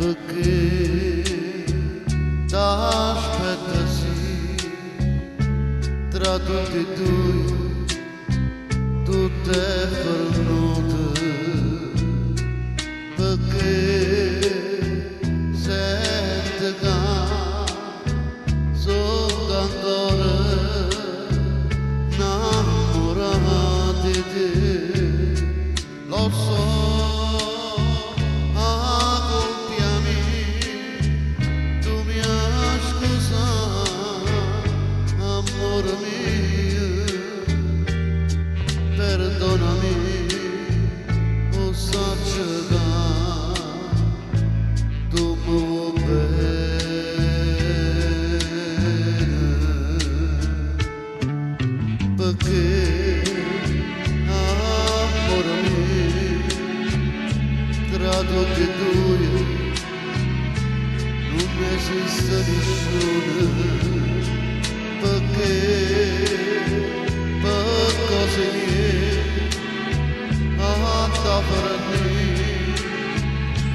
Perché t'aspettasi tra tutti e due, tutte fornute, perché senti che sono ancora innamorato di te, lo so. Perdonami, o saggio tu mi vuoi bene, perché amore mio, tra tutti e due non esiste nessuno, perché per cose mie sta per me,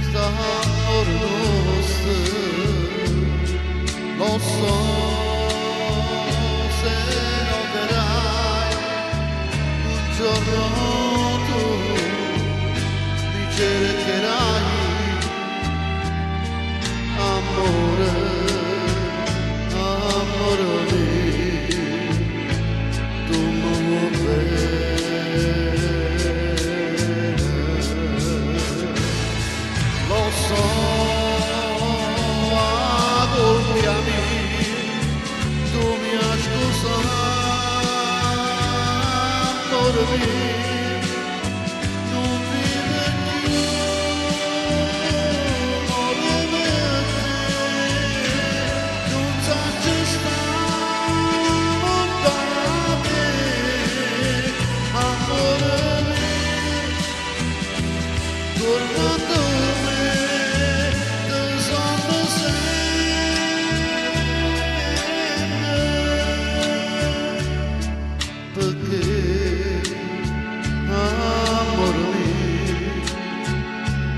sta amore nostro, lo so, se non verrai un giorno tu mi cercherai, amore, amore mio, tu mi vuoi bene. Tu mi hai scusato, non vive più, amore mio, non sai ci stare lontano da te, amore mio, torna da me, da sonno perché amore mio,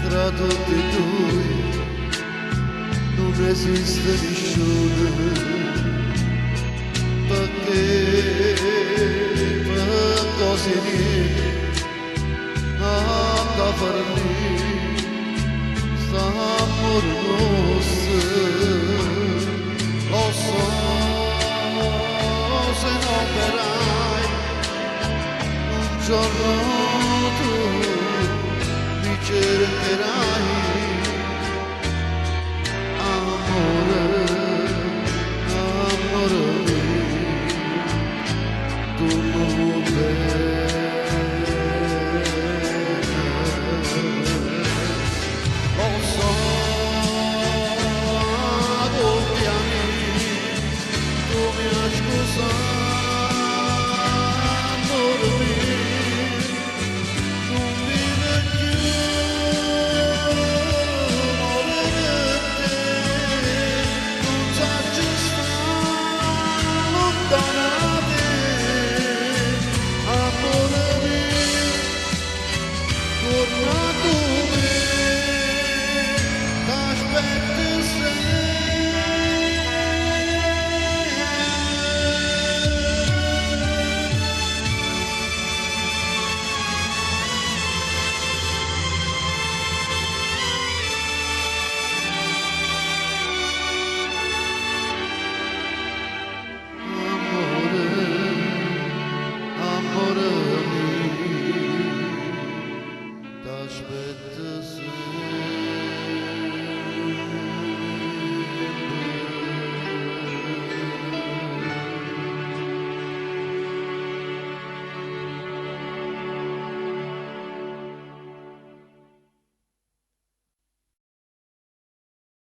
tra tutti e due non esiste nessuno, perché per cose mie da fare lì sta amore nostro, lo so, se non verrai un giorno tu mi cercherai, amore, amore mio, tu mi vuoi bene, lo so, doppiami, tu mi hai scusato. Aspetta